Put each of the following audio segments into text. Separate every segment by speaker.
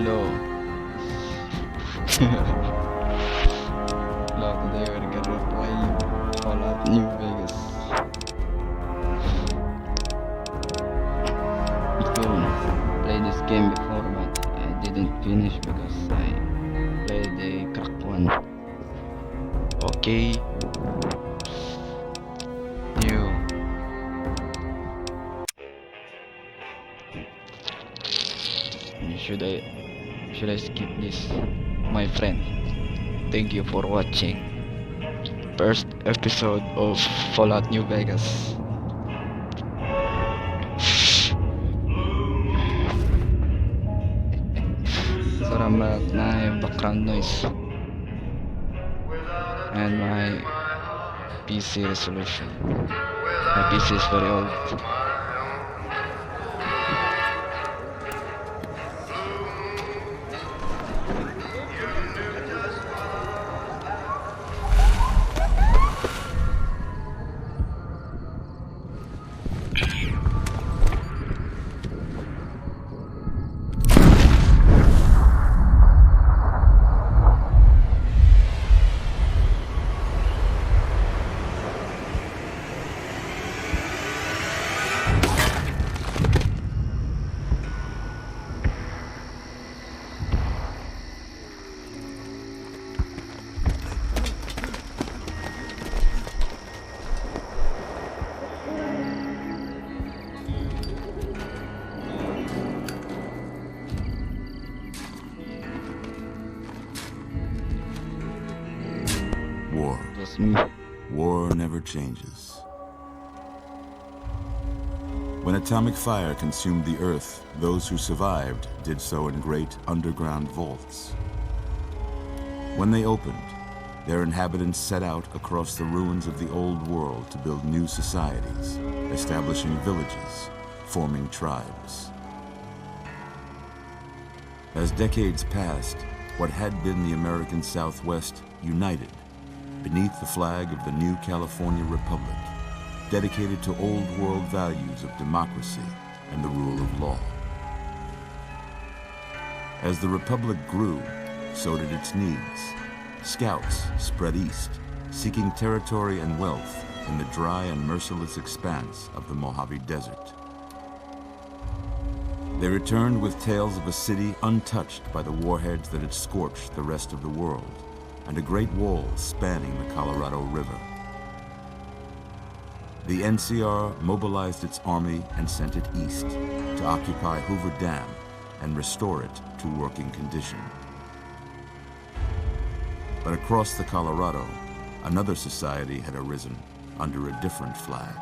Speaker 1: Hello. Hello, today we're gonna play Fallout New Vegas. Cool. Played this game before, but I didn't finish because I played the cracked one. Okay. New. Should I skip this, my friend? Thank you for watching. First episode of Fallout New Vegas. Sorry about my background noise and my PC resolution. My PC is very old.
Speaker 2: War.
Speaker 1: That's me.
Speaker 2: War never changes. When atomic fire consumed the Earth, those who survived did so in great underground vaults. When they opened, their inhabitants set out across the ruins of the old world to build new societies, establishing villages, forming tribes. As decades passed, what had been the American Southwest united beneath the flag of the new California Republic, dedicated to old world values of democracy and the rule of law. As the Republic grew, so did its needs. Scouts spread east, seeking territory and wealth in the dry and merciless expanse of the Mojave Desert. They returned with tales of a city untouched by the warheads that had scorched the rest of the world, and a great wall spanning the Colorado River. The NCR mobilized its army and sent it east to occupy Hoover Dam and restore it to working condition. But across the Colorado, another society had arisen under a different flag.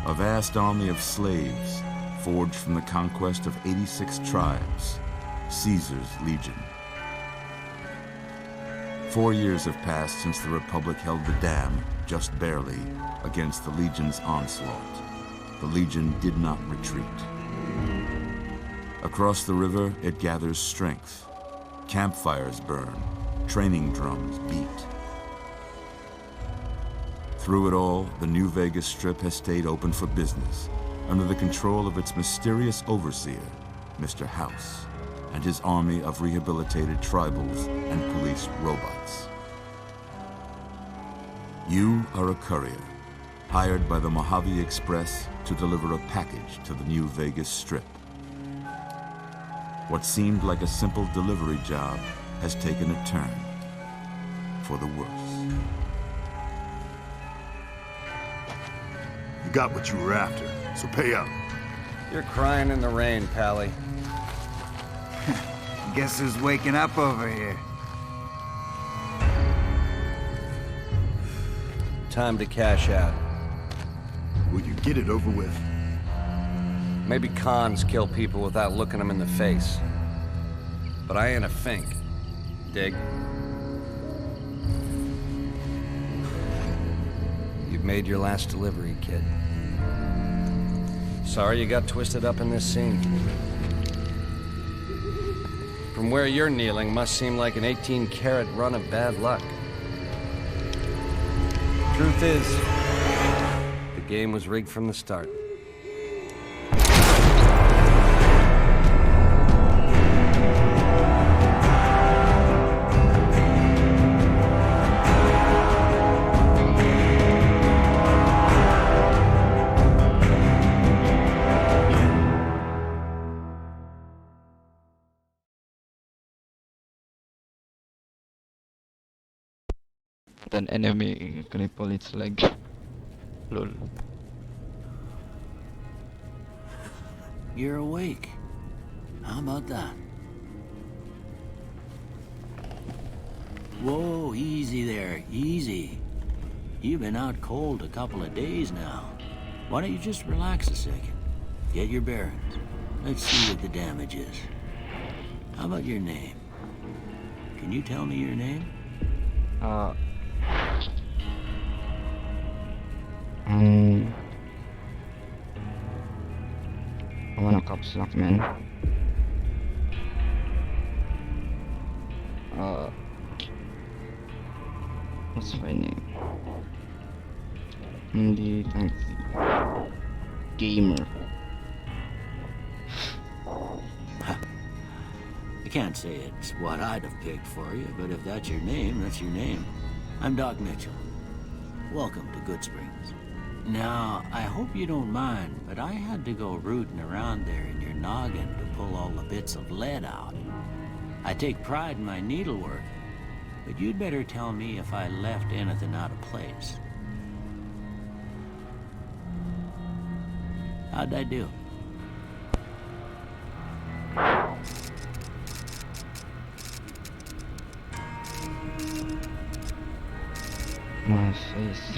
Speaker 2: A vast army of slaves forged from the conquest of 86 tribes, Caesar's Legion. 4 years have passed since the Republic held the dam, just barely, against the Legion's onslaught. The Legion did not retreat. Across the river, it gathers strength. Campfires burn, training drums beat. Through it all, the New Vegas Strip has stayed open for business, under the control of its mysterious overseer, Mr. House, and his army of rehabilitated tribals and police robots. You are a courier, hired by the Mojave Express to deliver a package to the New Vegas Strip. What seemed like a simple delivery job has taken a turn for the worse.
Speaker 3: You got what you were after, so pay up.
Speaker 4: You're crying in the rain, Pally.
Speaker 5: Guess who's waking up over here?
Speaker 4: Time to cash out.
Speaker 3: Will you get it over with?
Speaker 4: Maybe cons kill people without looking them in the face. But I ain't a fink. Dig? You've made your last delivery, kid. Sorry you got twisted up in this scene. From where you're kneeling must seem like an 18-carat run of bad luck. Truth is, the game was rigged from the start.
Speaker 1: An enemy cripple its leg. Lol.
Speaker 6: You're awake. How about that? Whoa, easy there, easy. You've been out cold a couple of days now. Why don't you just relax a second? Get your bearings. Let's see what the damage is. How about your name? Can you tell me your name?
Speaker 1: I wanna caps lock, man. What's my name? Hindi taxi. Gamer.
Speaker 6: I can't say it's what I'd have picked for you, but if that's your name, that's your name. I'm Doc Mitchell. Welcome to Good Springs. Now, I hope you don't mind, but I had to go rooting around there in your noggin to pull all the bits of lead out. I take pride in my needlework, but you'd better tell me if I left anything out of place. How'd I do?
Speaker 1: My face.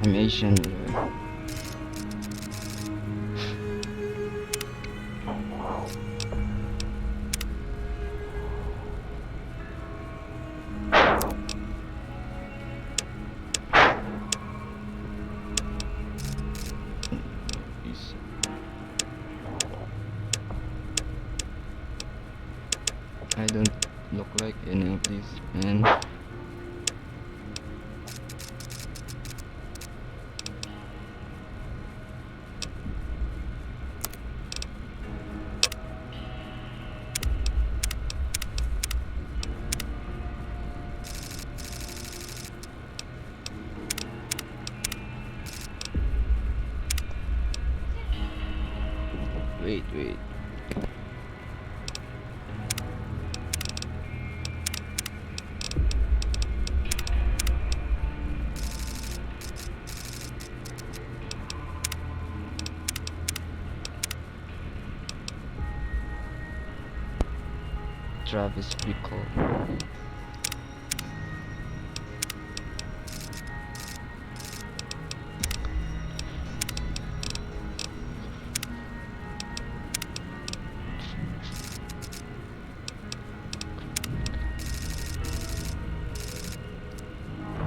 Speaker 1: I'm Asian. I don't look like any of these, man. Wait. Travis Bickle.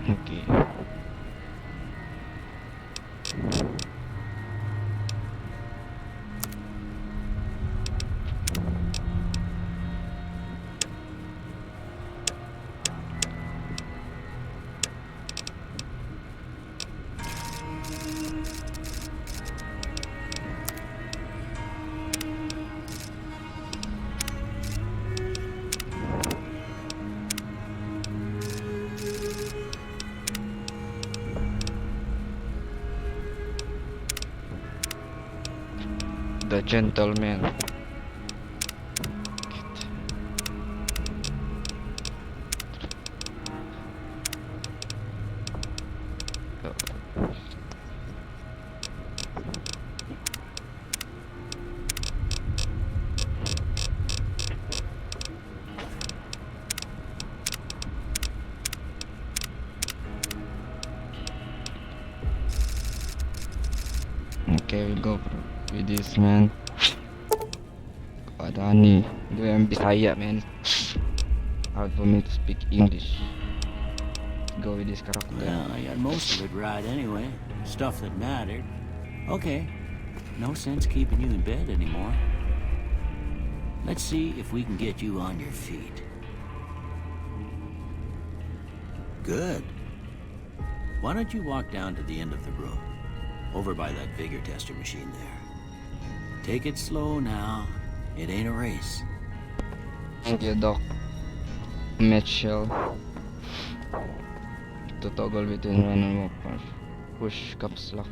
Speaker 1: Okay. The gentleman. Okay, we go with this, man. Adani, gue yang Bisaya, man. Hard for me to speak English. Go with this character.
Speaker 6: Well, I got most of it right anyway. Stuff that mattered. Okay. No sense keeping you in bed anymore. Let's see if we can get you on your feet. Good. Why don't you walk down to the end of the room? Over by that vigor tester machine there. Take it slow now. It ain't a race.
Speaker 1: Thank you, Doc Mitchell. To toggle between run and walk or push caps lock.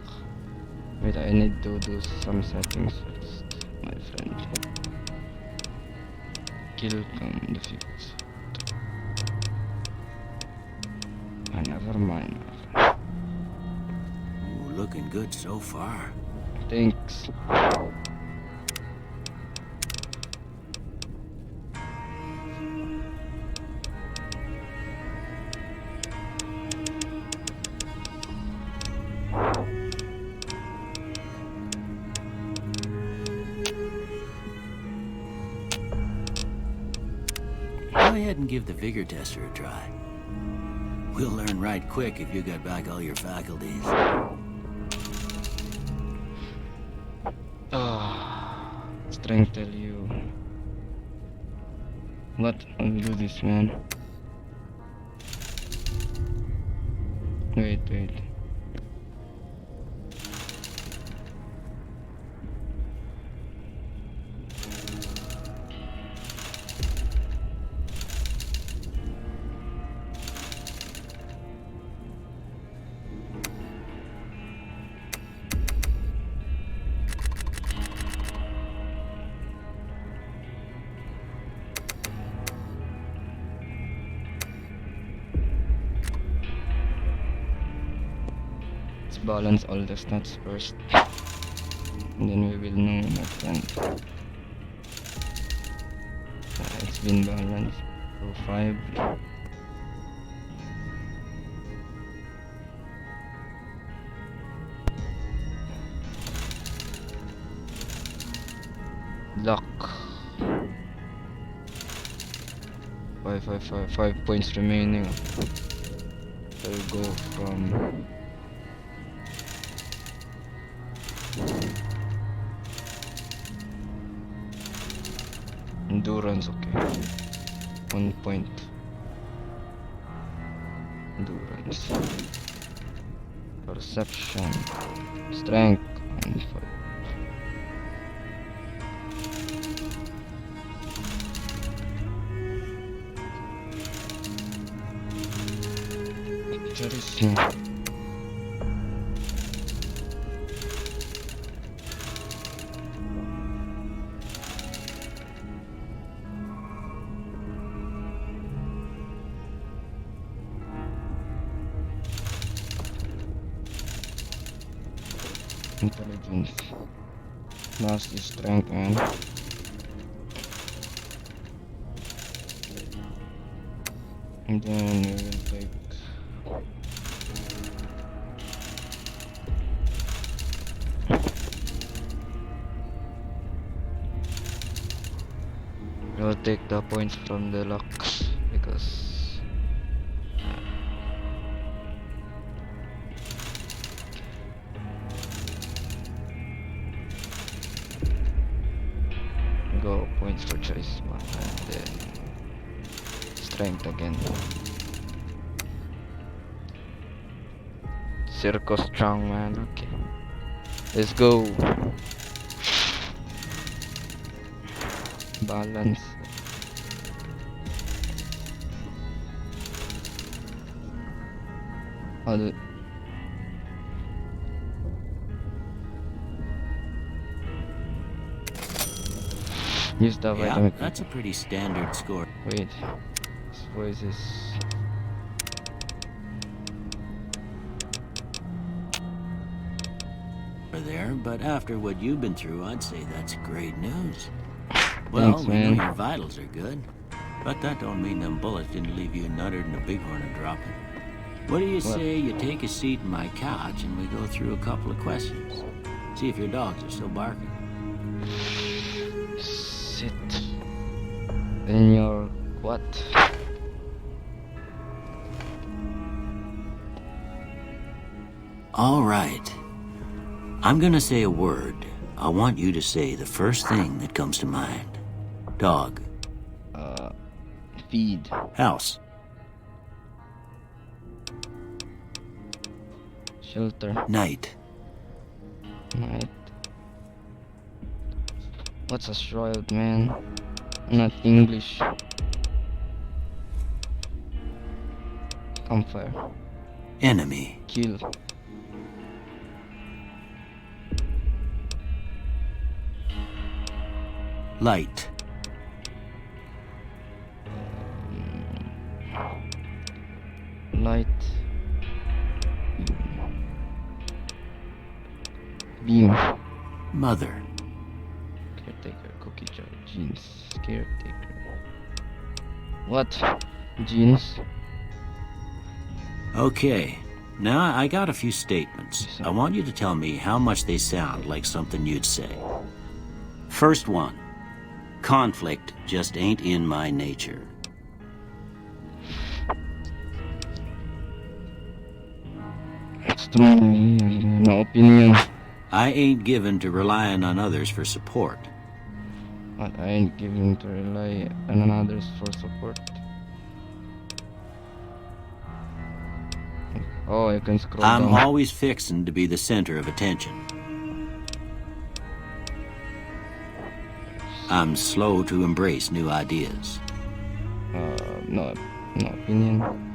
Speaker 1: Wait, I need to do some settings first, my friend. Kill come defeat. Never mind.
Speaker 6: Ooh, looking good so far.
Speaker 1: Thanks.
Speaker 6: Go ahead and give the vigor tester a try. We'll learn right quick if you got back all your faculties.
Speaker 1: Strength tell you. What? I'll do this, man. Wait. Let's balance all the stats first. And then we will know, my friend. It's been balanced. So 5. Luck. 5 points remaining. I'll go from endurance, okay. 1 point. Endurance. Perception. Strength. And 5. Charisma. Intelligence. Last is strength, man. And then we will take we'll take the points from the locks because go points for choice and then strength again. Circle strong, man. Okay, let's go. Balance. I'll use the
Speaker 6: Yeah,
Speaker 1: vitamin.
Speaker 6: that's a pretty standard score.
Speaker 1: Wait, this voice is
Speaker 6: There, but after what you've been through, I'd say that's great news. Well,
Speaker 1: Thanks,
Speaker 6: we know
Speaker 1: man.
Speaker 6: your vitals are good, but that don't mean them bullets didn't leave you nuttered and a bighorn a dropping. What do you say you take a seat in my couch and we go through a couple of questions? See if your dogs are still barking.
Speaker 1: sit in your what?
Speaker 6: All right. I'm gonna say a word. I want you to say the first thing that comes to mind. Dog.
Speaker 1: Feed.
Speaker 6: House.
Speaker 1: Shelter.
Speaker 6: Night.
Speaker 1: Night. What's a shroud, man? Not English. Campfire.
Speaker 6: Enemy.
Speaker 1: Kill.
Speaker 6: Light.
Speaker 1: Light. Beam.
Speaker 6: Mother.
Speaker 1: Caretaker, cookie jar, jeans, caretaker. What? Jeans?
Speaker 6: Okay. Now, I got a few statements. I want you to tell me how much they sound like something you'd say. First one. Conflict just ain't in my nature.
Speaker 1: It's my opinion.
Speaker 6: I ain't given to relying on others for support.
Speaker 1: But I ain't giving to rely on others for support. Oh, you can scroll
Speaker 6: I'm
Speaker 1: down.
Speaker 6: always fixin' to be the center of attention. I'm slow to embrace new ideas.
Speaker 1: No opinion.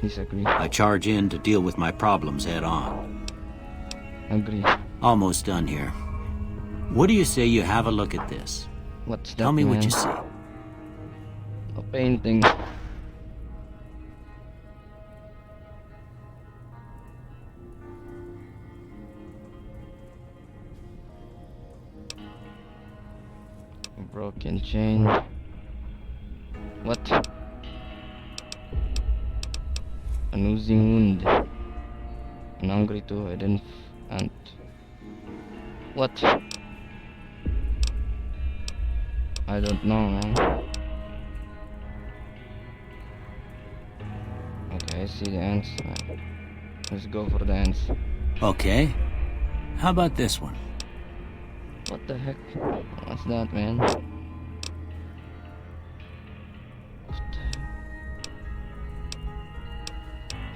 Speaker 1: Disagree.
Speaker 6: I charge in to deal with my problems head on.
Speaker 1: Agree.
Speaker 6: Almost done here. What do you say you have a look at this?
Speaker 1: What's that?
Speaker 6: Tell me what
Speaker 1: man?
Speaker 6: you see.
Speaker 1: A painting. A broken chain. What? An oozing wound. An hungry two-headed ant. What? I don't know, man. Okay, I see the ants. Let's go for the ants.
Speaker 6: Okay. How about this one?
Speaker 1: What the heck? What's that, man?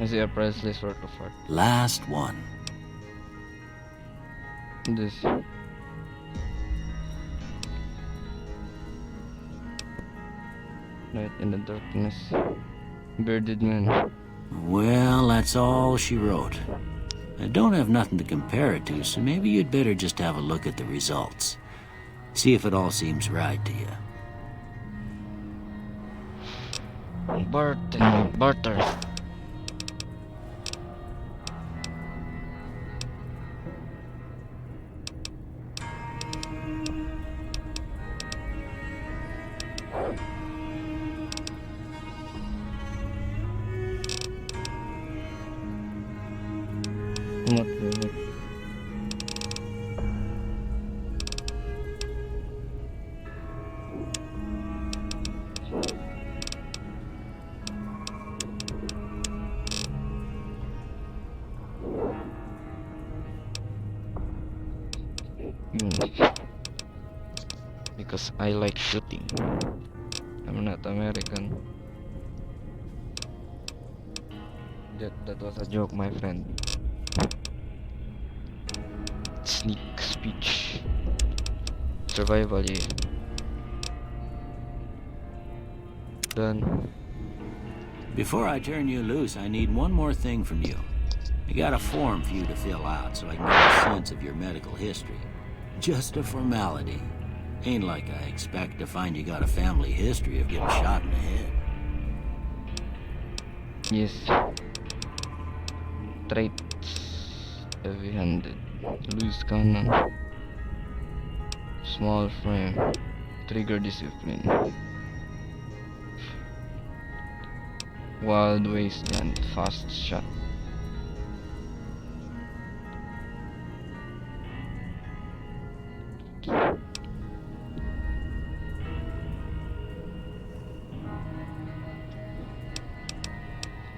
Speaker 1: I see a priceless work of art.
Speaker 6: Last one.
Speaker 1: This. Light in the darkness. Bearded man.
Speaker 6: Well, that's all she wrote. I don't have nothing to compare it to, so maybe you'd better just have a look at the results. See if it all seems right to you.
Speaker 1: Barter. What the heck? Because I like shooting. I'm not American. That was a joke, my friend. Sneak speech. Survival, yeah. Done.
Speaker 6: Before I turn you loose, I need one more thing from you. I got a form for you to fill out so I can get a sense of your medical history. Just a formality. Ain't like I expect to find you got a family history of getting shot in the head.
Speaker 1: Yes. Traits. Heavy-handed. Loose cannon. Small frame. Trigger discipline. Wild wasteland. Fast shot.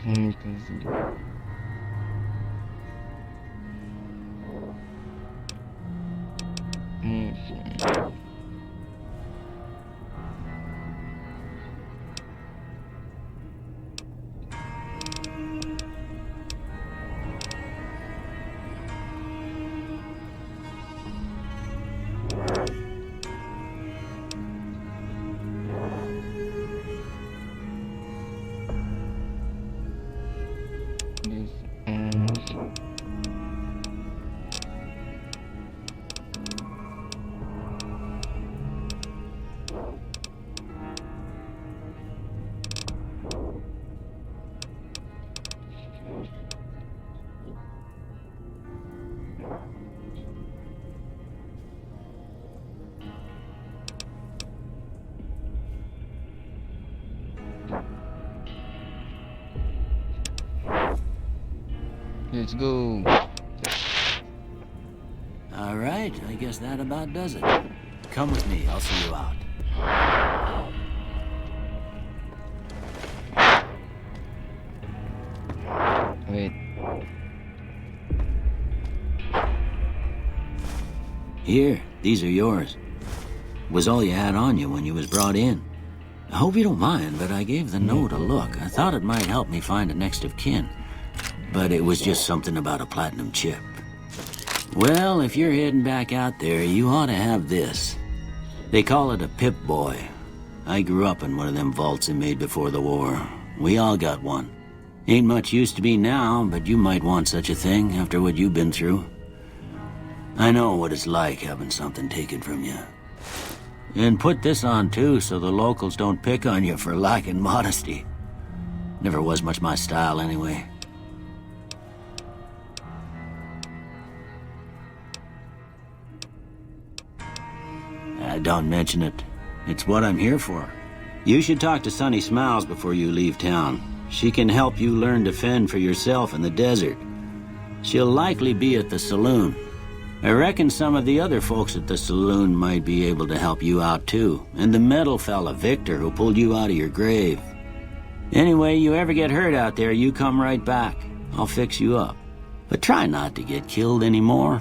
Speaker 1: Kamikaze. Movement. This and Let's go.
Speaker 6: All right, I guess that about does it. Come with me, I'll see you out.
Speaker 1: Wait.
Speaker 6: Here, these are yours. Was all you had on you when you was brought in. I hope you don't mind, but I gave the note a look. I thought it might help me find a next of kin. But it was just something about a platinum chip. Well, if you're heading back out there, you ought to have this. They call it a Pip-Boy. I grew up in one of them vaults they made before the war. We all got one. Ain't much use to me now, but you might want such a thing after what you've been through. I know what it's like having something taken from you. And put this on too, so the locals don't pick on you for lacking modesty. Never was much my style anyway. Don't mention it. It's what I'm here for. You should talk to Sunny Smiles before you leave town. She can help you learn to fend for yourself in the desert. She'll likely be at the saloon. I reckon some of the other folks at the saloon might be able to help you out too. And the metal fella, Victor, who pulled you out of your grave. Anyway, you ever get hurt out there, you come right back. I'll fix you up. But try not to get killed anymore.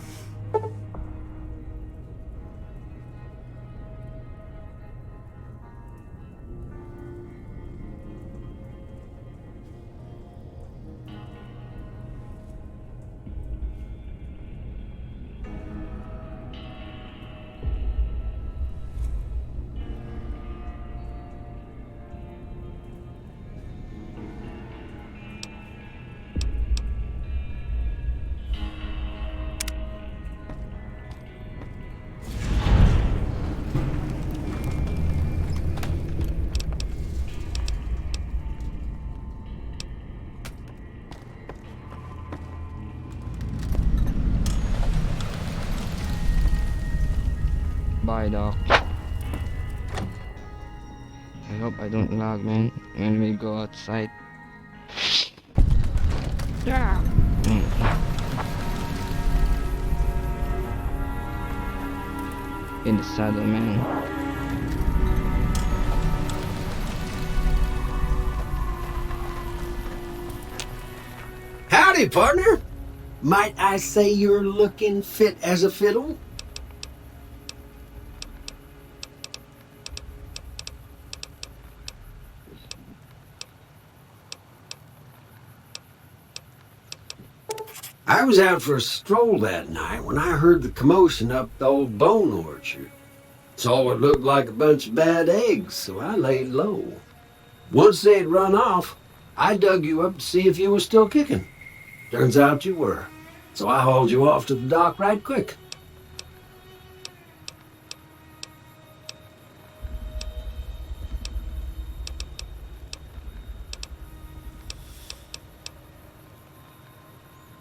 Speaker 1: Bye, Doc. I hope I don't lag, man, when we go outside. Yeah. In the saddle, man.
Speaker 7: Howdy, partner. Might I say you're looking fit as a fiddle? I was out for a stroll that night when I heard the commotion up the old bone orchard. Saw what looked like a bunch of bad eggs, so I laid low. Once they'd run off, I dug you up to see if you were still kicking. Turns out you were, so I hauled you off to the dock right quick.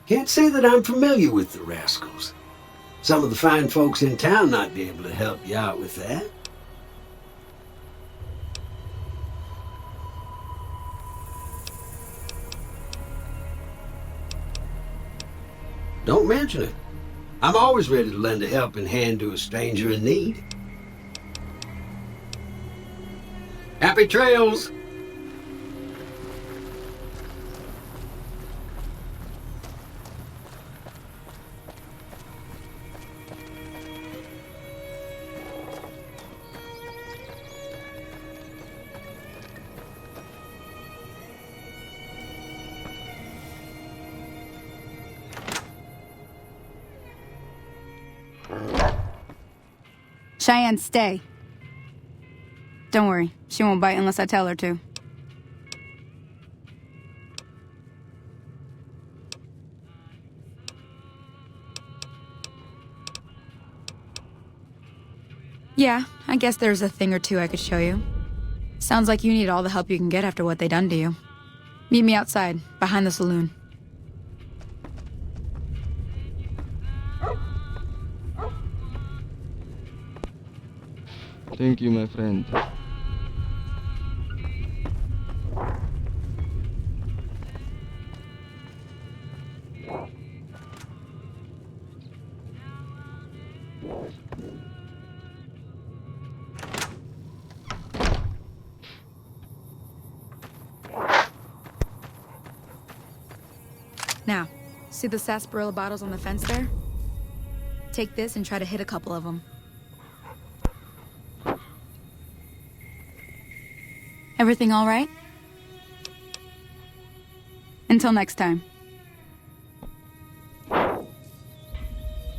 Speaker 7: Can't say that I'm familiar with the rascals. Some of the fine folks in town might be able to help you out with that. Don't mention it. I'm always ready to lend a helping hand to a stranger in need. Happy trails!
Speaker 8: Cheyenne, stay. Don't worry, she won't bite unless I tell her to. Yeah, I guess there's a thing or two I could show you. Sounds like you need all the help you can get after what they done to you. Meet me outside, behind the saloon.
Speaker 1: Thank you, my friend.
Speaker 8: Now, see the sarsaparilla bottles on the fence there? Take this and try to hit a couple of them. Everything all right? Until next time.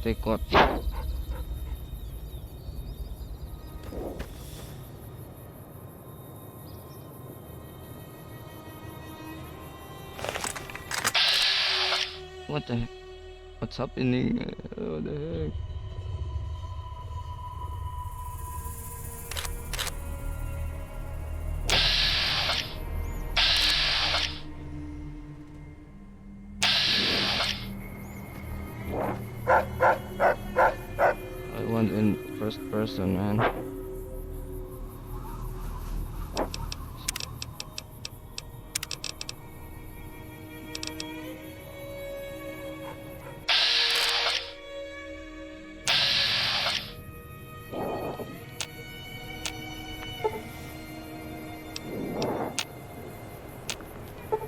Speaker 1: Take what? What the heck? What's happening? What the heck? I want in first person, man.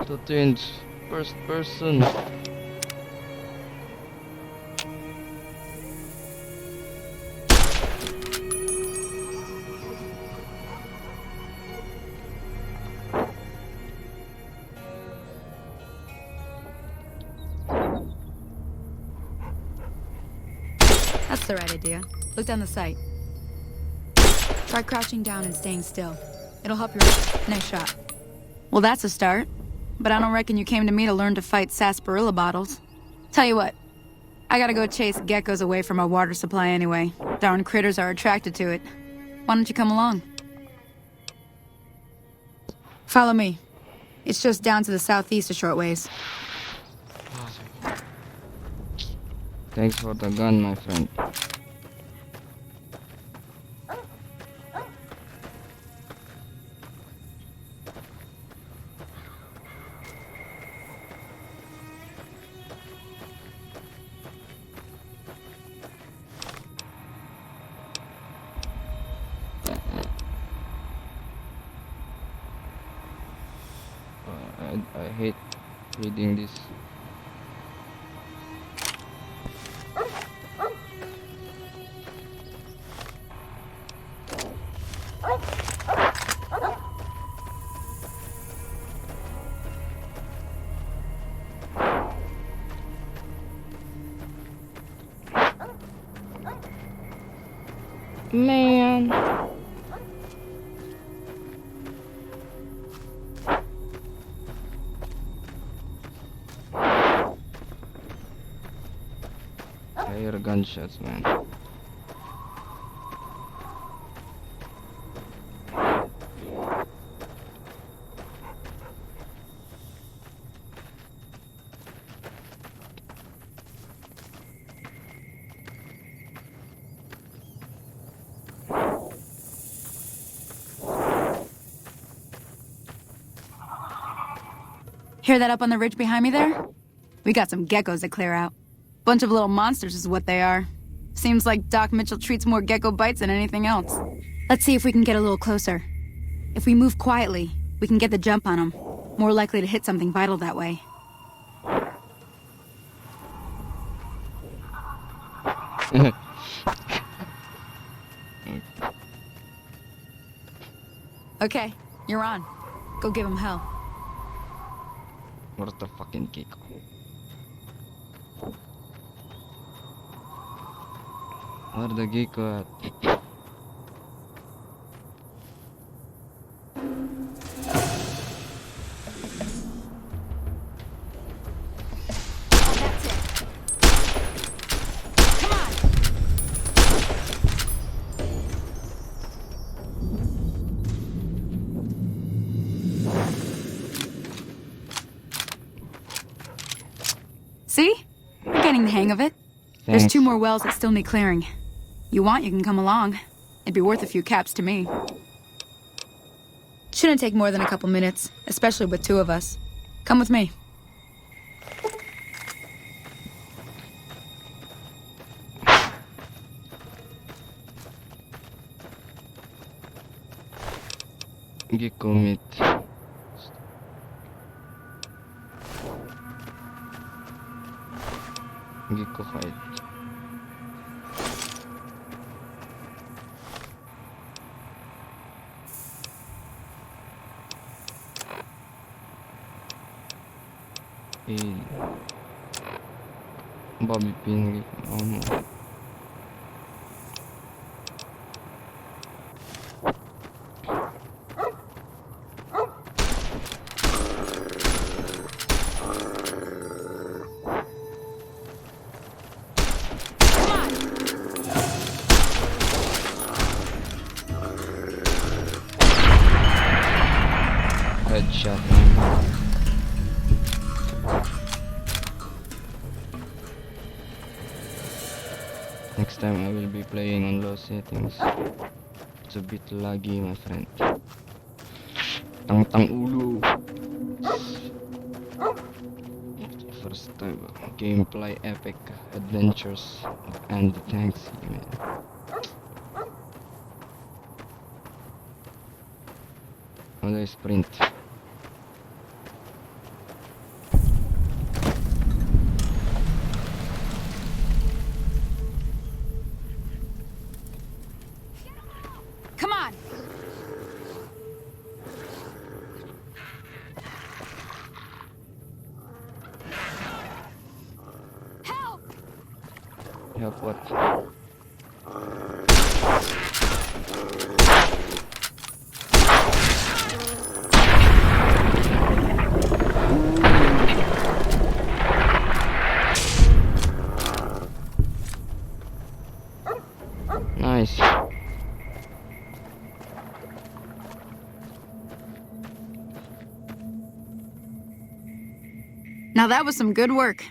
Speaker 1: To change first person.
Speaker 8: That's the right idea. Look down the sight. Try crouching down and staying still. It'll help your... Nice shot. Well, that's a start. But I don't reckon you came to me to learn to fight sarsaparilla bottles. Tell you what, I gotta go chase geckos away from our water supply anyway. Darn critters are attracted to it. Why don't you come along? Follow me. It's just down to the southeast a short ways.
Speaker 1: Thanks for the gun, my friend. I hate reading this. Man. I hear gunshots, man.
Speaker 8: Hear that up on the ridge behind me there? We got some geckos to clear out. Bunch of little monsters is what they are. Seems like Doc Mitchell treats more gecko bites than anything else. Let's see if we can get a little closer. If we move quietly, we can get the jump on them. More likely to hit something vital that way. Okay, you're on. Go give him hell.
Speaker 1: Where's the fucking gecko? Where the gecko at?
Speaker 8: See? We're getting the hang of it. There's
Speaker 1: Thanks.
Speaker 8: 2 more wells that still need clearing. You want, you can come along. It'd be worth a few caps to me. Shouldn't take more than a couple minutes, especially with 2 of us. Come with me.
Speaker 1: Gecko meat. Hindi ko kahit. Bobby pinili. Headshot. Next time I will be playing on low settings. It's a bit laggy, my friend. Tang ulo. First time gameplay epic adventures and thanks, man. How do I sprint?
Speaker 8: Come on! Help!
Speaker 1: Help what? Nice.
Speaker 8: Now that was some good work.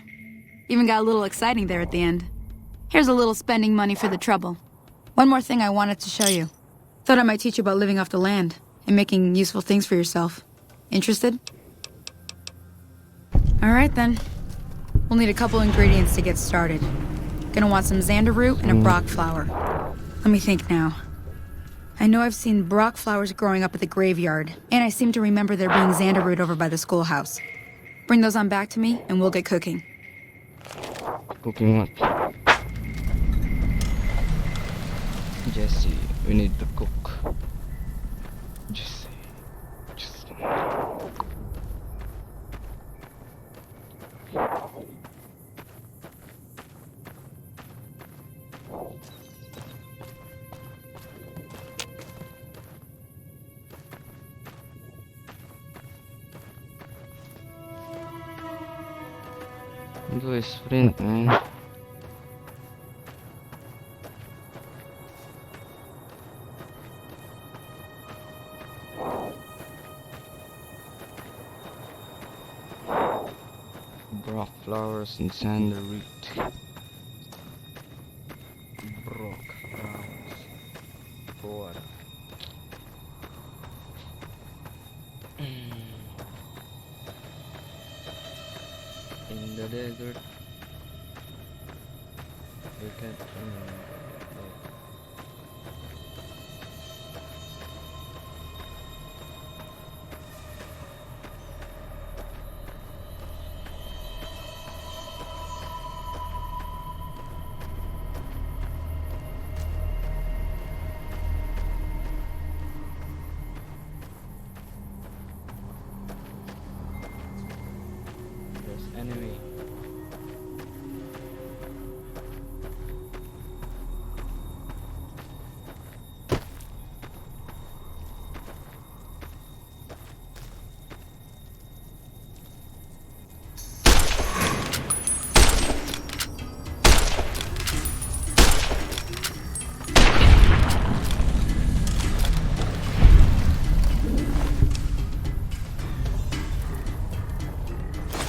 Speaker 8: Even got a little exciting there at the end. Here's a little spending money for the trouble. One more thing I wanted to show you. Thought I might teach you about living off the land and making useful things for yourself. Interested? Alright then. We'll need a couple ingredients to get started. Gonna want some xander root and a brock flower. Let me think now. I know I've seen brock flowers growing up at the graveyard, and I seem to remember there being xander root over by the schoolhouse. Bring those on back to me, and we'll get cooking.
Speaker 1: Cooking what? Jesse, we need to cook. Jesse. Do a sprint, man. Brock flowers and xander root. Brock flowers. Water. In the desert, you can. There's enemy.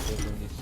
Speaker 1: Taking this.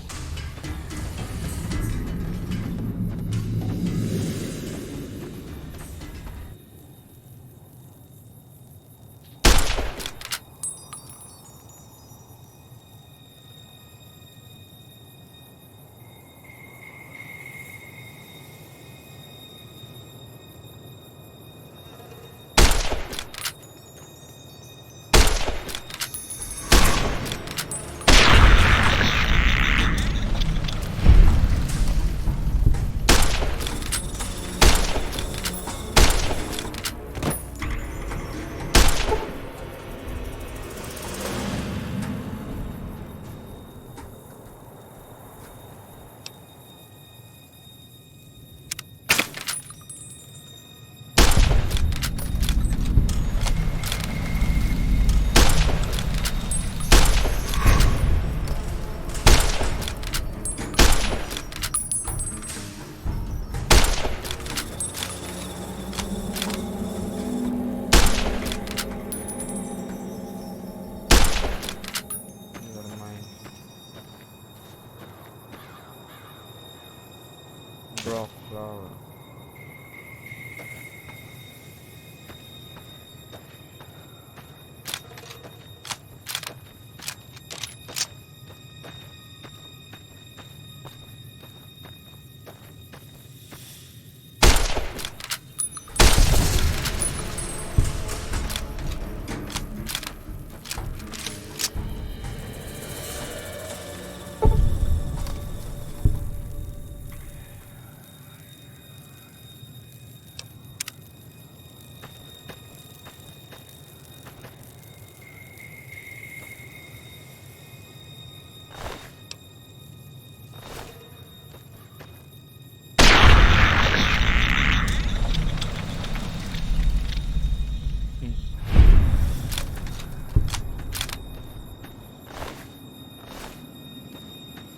Speaker 1: Brock flower.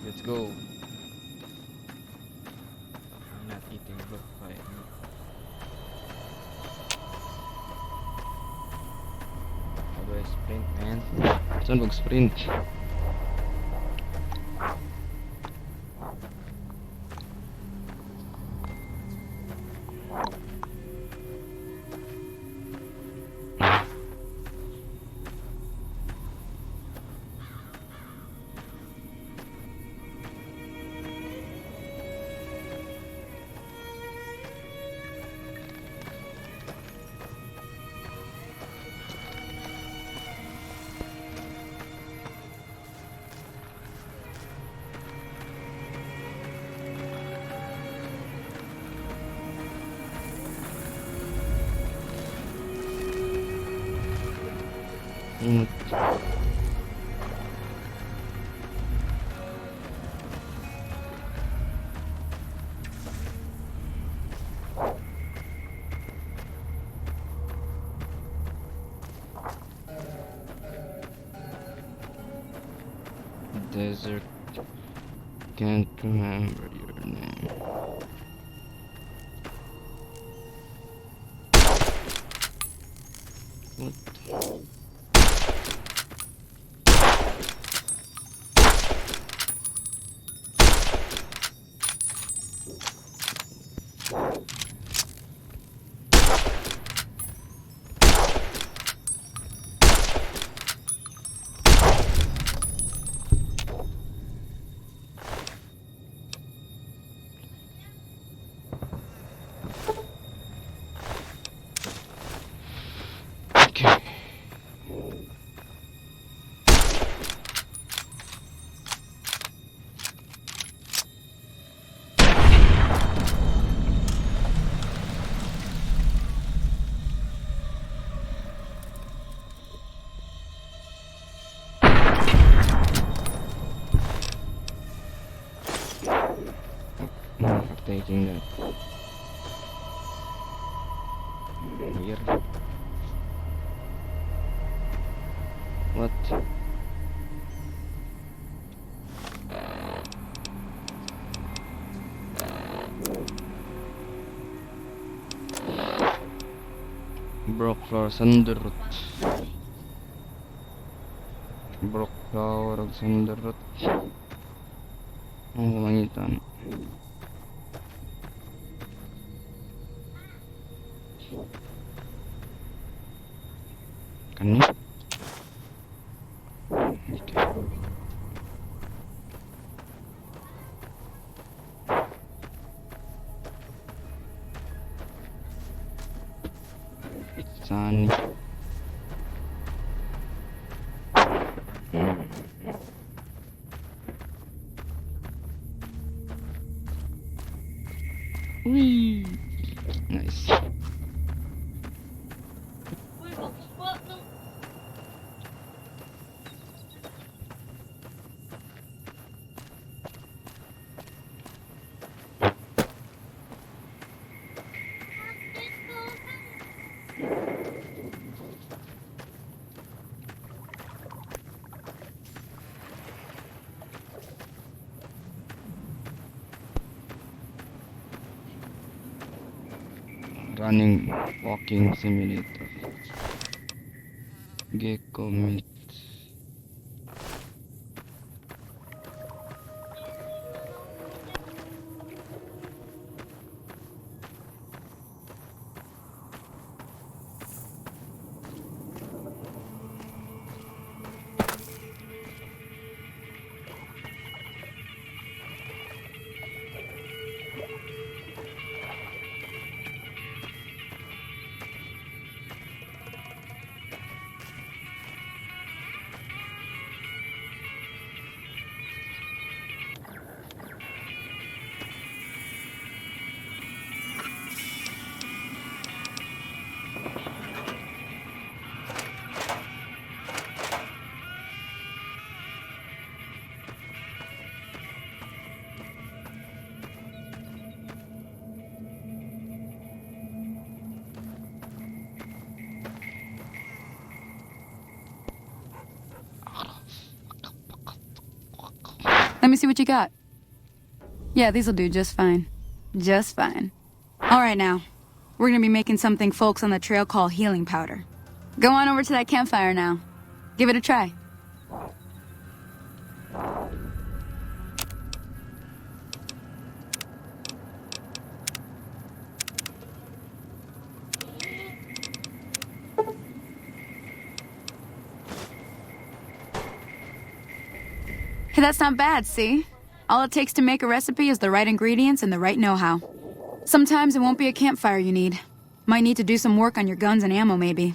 Speaker 1: Let's go. I'm not eating block fight. How do I sprint, man? Saan mag-sprint? Desert. Can't remember your name. What? Okay. Taking that. Here. What? Brock flower sanderot. Brock flower ag sanderot. Ang kumangitan. Kani? Okay. Sunny. Wee. Nice. Running walking simulator. Gecko meat.
Speaker 8: Let me see what you got. Yeah, these'll do just fine. Just fine. All right, now. We're gonna be making something folks on the trail call healing powder. Go on over to that campfire now. Give it a try. Hey, that's not bad, see? All it takes to make a recipe is the right ingredients and the right know-how. Sometimes it won't be a campfire you need. Might need to do some work on your guns and ammo, maybe.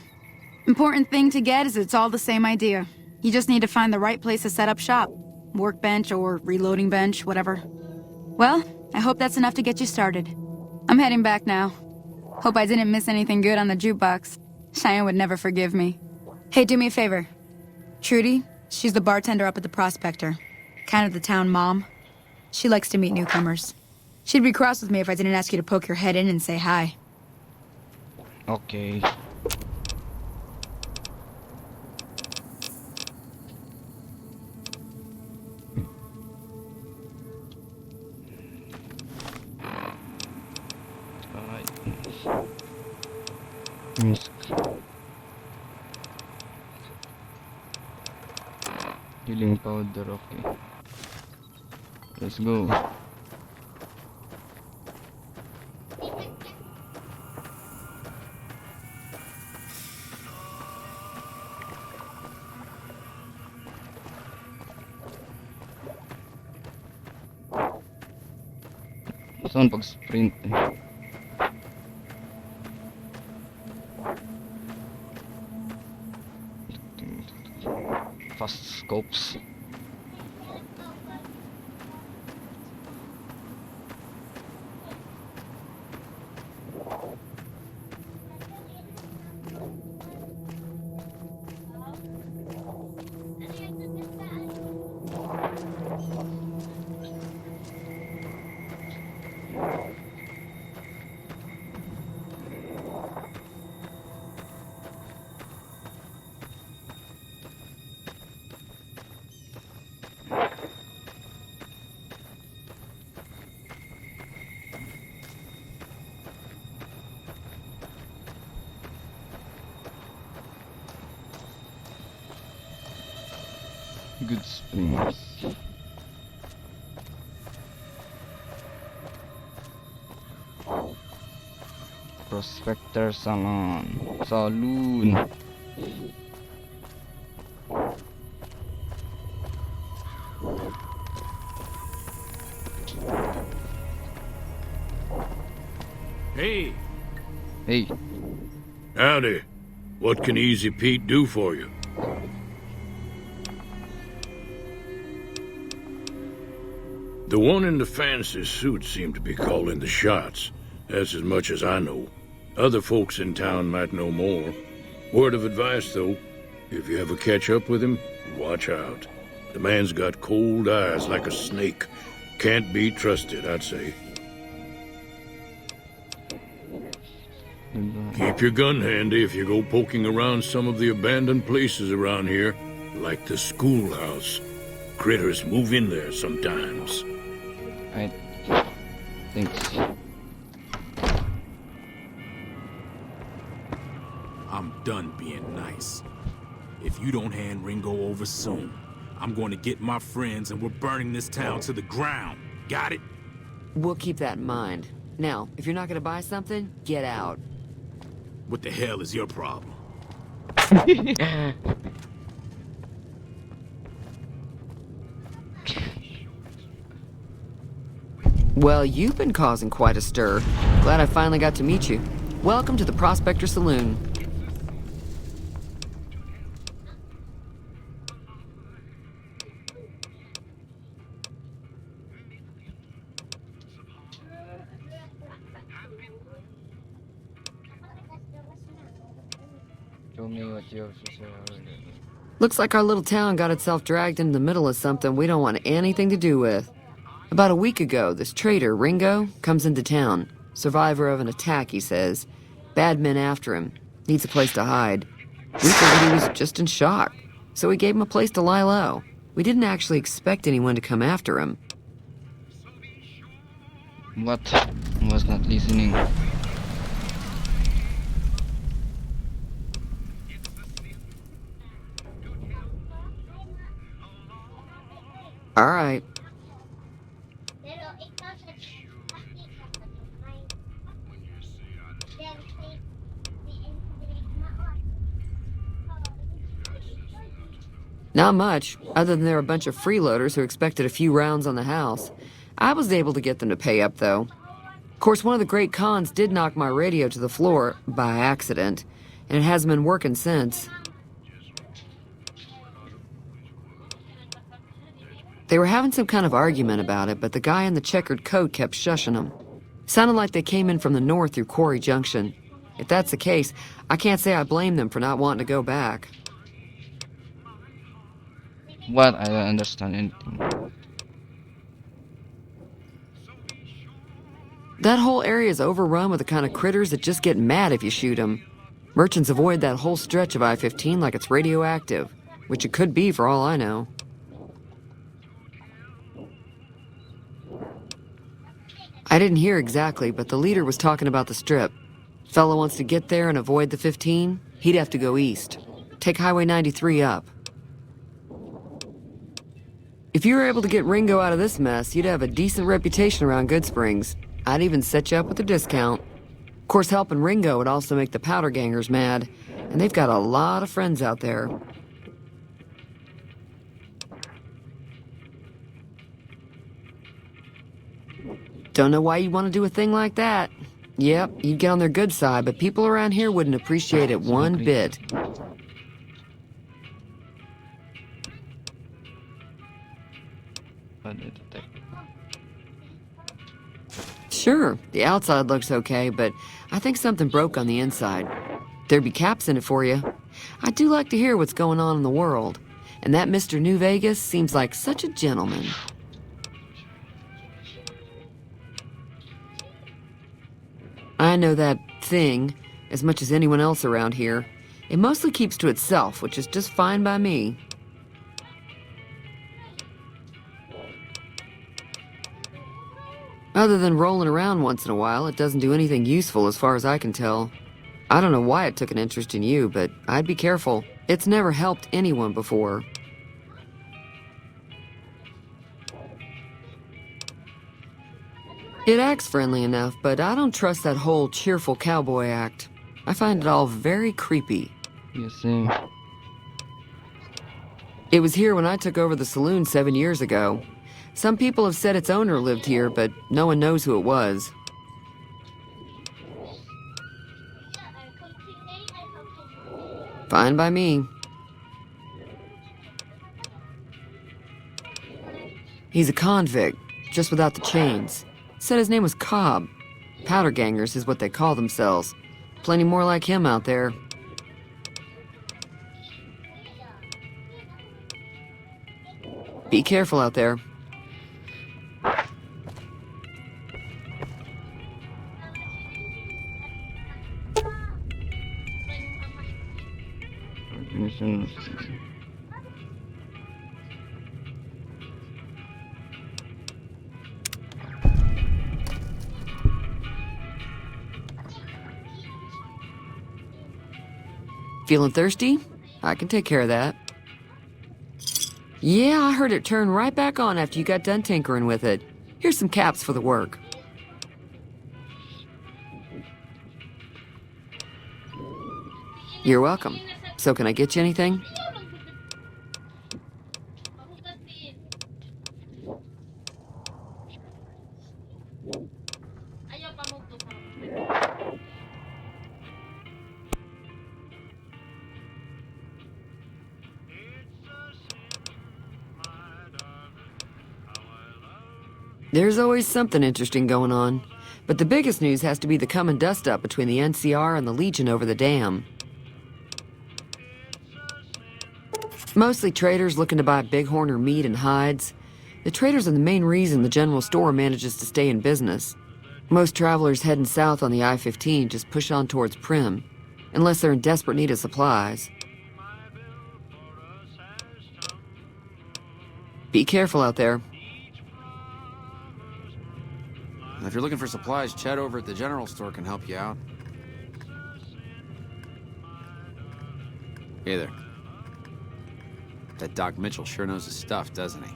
Speaker 8: Important thing to get is it's all the same idea. You just need to find the right place to set up shop. Workbench or reloading bench, whatever. Well, I hope that's enough to get you started. I'm heading back now. Hope I didn't miss anything good on the jukebox. Cheyenne would never forgive me. Hey, do me a favor. Trudy, she's the bartender up at the Prospector. Kind of the town mom. She likes to meet newcomers. She'd be cross with me if I didn't ask you to poke your head in and say hi.
Speaker 1: Okay. Alright. Healing powder, okay. Let's go. Saan pag-sprint eh? Fast scopes. Good springs. Prospector Saloon.
Speaker 9: Hey.
Speaker 1: Hey.
Speaker 9: Howdy. What can Easy Pete do for you? The one in the fancy suit seemed to be calling the shots. That's as much as I know. Other folks in town might know more. Word of advice, though, if you ever catch up with him, watch out. The man's got cold eyes like a snake. Can't be trusted, I'd say. Keep your gun handy if you go poking around some of the abandoned places around here, like the schoolhouse. Critters move in there sometimes.
Speaker 1: I think
Speaker 9: I'm done being nice. If you don't hand Ringo over soon, I'm going to get my friends and we're burning this town to the ground. Got it?
Speaker 10: We'll keep that in mind. Now, if you're not gonna buy something, get out.
Speaker 9: What the hell is your problem?
Speaker 10: Well, you've been causing quite a stir. Glad I finally got to meet you. Welcome to the Prospector Saloon.
Speaker 1: show me what you have to say.
Speaker 10: Looks like our little town got itself dragged into the middle of something we don't want anything to do with. About a week ago, this traitor, Ringo, comes into town. Survivor of an attack, he says. Bad men after him. Needs a place to hide. We figured he was just in shock, so we gave him a place to lie low. We didn't actually expect anyone to come after him.
Speaker 1: What? Was not listening.
Speaker 10: All right. Not much, other than there were a bunch of freeloaders who expected a few rounds on the house. I was able to get them to pay up, though. Of course, one of the great cons did knock my radio to the floor, by accident, and it hasn't been working since. They were having some kind of argument about it, but the guy in the checkered coat kept shushing them. Sounded like they came in from the north through Quarry Junction. If that's the case, I can't say I blame them for not wanting to go back.
Speaker 1: What? I don't understand anything.
Speaker 10: That whole area is overrun with the kind of critters that just get mad if you shoot them. Merchants avoid that whole stretch of I-15 like it's radioactive, which it could be for all I know. I didn't hear exactly, but the leader was talking about the strip. Fellow wants to get there and avoid the 15, he'd have to go east. Take Highway 93 up. If you were able to get Ringo out of this mess, you'd have a decent reputation around Goodsprings. I'd even set you up with a discount. Of course, helping Ringo would also make the powder gangers mad, and they've got a lot of friends out there. Don't know why you'd want to do a thing like that. Yep, you'd get on their good side, but people around here wouldn't appreciate it one bit. Sure, the outside looks okay, but I think something broke on the inside. There'd be caps in it for you. I do like to hear what's going on in the world, and that Mr. New Vegas seems like such a gentleman. I know that thing as much as anyone else around here. It mostly keeps to itself, which is just fine by me. Other than rolling around once in a while, it doesn't do anything useful as far as I can tell. I don't know why it took an interest in you, but I'd be careful. It's never helped anyone before. It acts friendly enough, but I don't trust that whole cheerful cowboy act. I find it all very creepy.
Speaker 1: Yes, same.
Speaker 10: It was here when I took over the saloon 7 years ago. Some people have said its owner lived here, but no one knows who it was. Fine by me. He's a convict, just without the chains. Said his name was Cobb. Powder gangers is what they call themselves. Plenty more like him out there. Be careful out there. Feeling thirsty? I can take care of that. Yeah, I heard it turn right back on after you got done tinkering with it. Here's some caps for the work. You're welcome. So can I get you anything? There's always something interesting going on. But the biggest news has to be the coming dust-up between the NCR and the Legion over the dam. Mostly traders looking to buy bighorn or meat and hides. The traders are the main reason the general store manages to stay in business. Most travelers heading south on the I-15 just push on towards Prim, unless they're in desperate need of supplies. Be careful out there.
Speaker 11: If you're looking for supplies, Chet over at the general store can help you out. Hey there. That Doc Mitchell sure knows his stuff, doesn't he?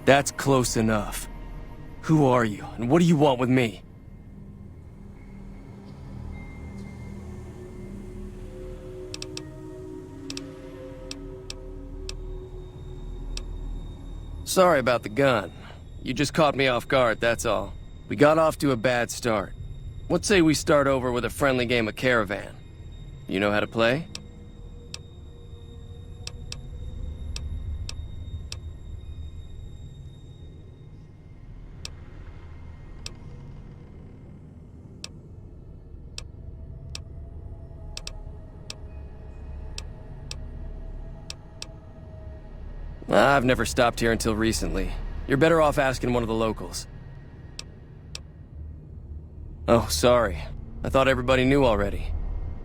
Speaker 12: That's close enough. Who are you, and what do you want with me? Sorry about the gun. You just caught me off guard, that's all. We got off to a bad start. What say we start over with a friendly game of Caravan? You know how to play? I've never stopped here until recently. You're better off asking one of the locals. Oh, sorry. I thought everybody knew already.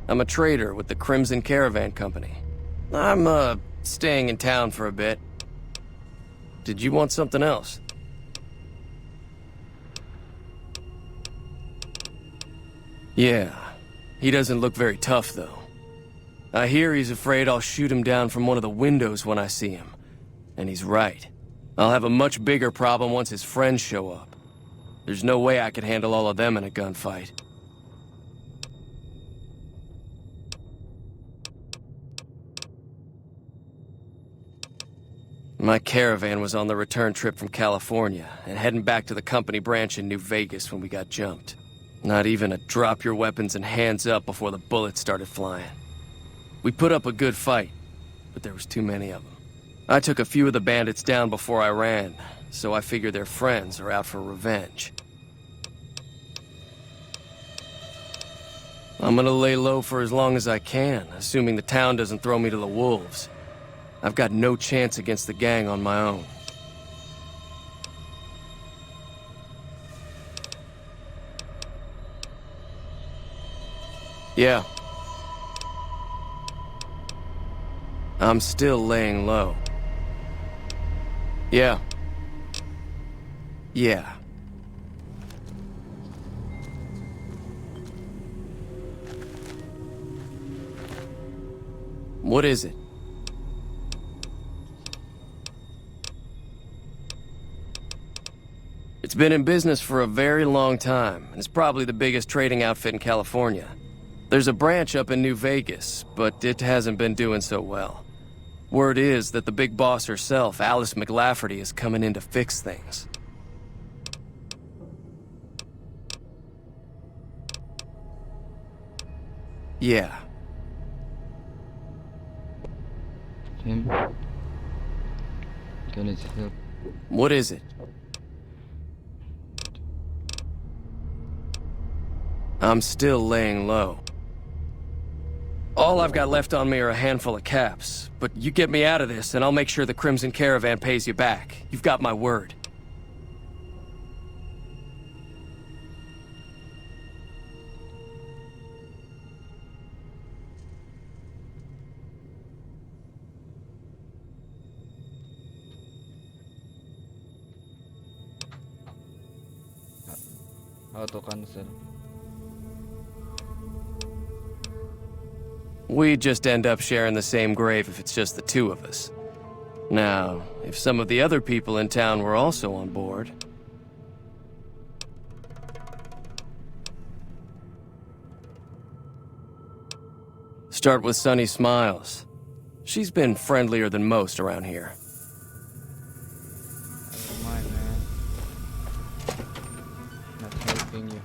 Speaker 12: I'm a trader with the Crimson Caravan Company. I'm, staying in town for a bit. Did you want something else? Yeah. He doesn't look very tough, though. I hear he's afraid I'll shoot him down from one of the windows when I see him. And he's right. I'll have a much bigger problem once his friends show up. There's no way I could handle all of them in a gunfight. My caravan was on the return trip from California and heading back to the company branch in New Vegas when we got jumped. Not even a drop your weapons and hands up before the bullets started flying. We put up a good fight, but there was too many of them. I took a few of the bandits down before I ran, so I figure their friends are out for revenge. I'm gonna lay low for as long as I can, assuming the town doesn't throw me to the wolves. I've got no chance against the gang on my own. Yeah. I'm still laying low. Yeah. Yeah. What is it? It's been in business for a very long time, and it's probably the biggest trading outfit in California. There's a branch up in New Vegas, but it hasn't been doing so well. Word is that the big boss herself, Alice McLafferty, is coming in to fix things. Yeah.
Speaker 1: Him? Can it help?
Speaker 12: What is it? I'm still laying low. All I've got left on me are a handful of caps, but you get me out of this and I'll make sure the Crimson Caravan pays you back. You've got my word.
Speaker 1: How to cancel?
Speaker 12: We just end up sharing the same grave if it's just the two of us. Now, if some of the other people in town were also on board... Start with Sunny Smiles. She's been friendlier than most around here.
Speaker 1: Never mind, man. Not helping you.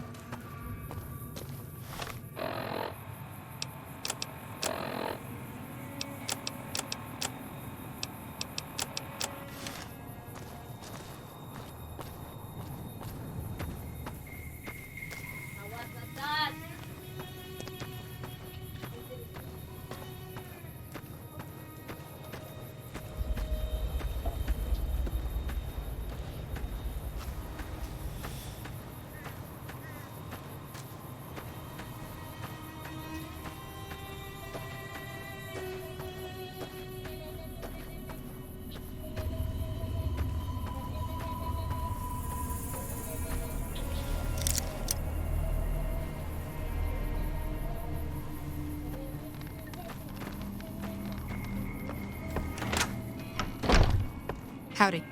Speaker 8: Howdy.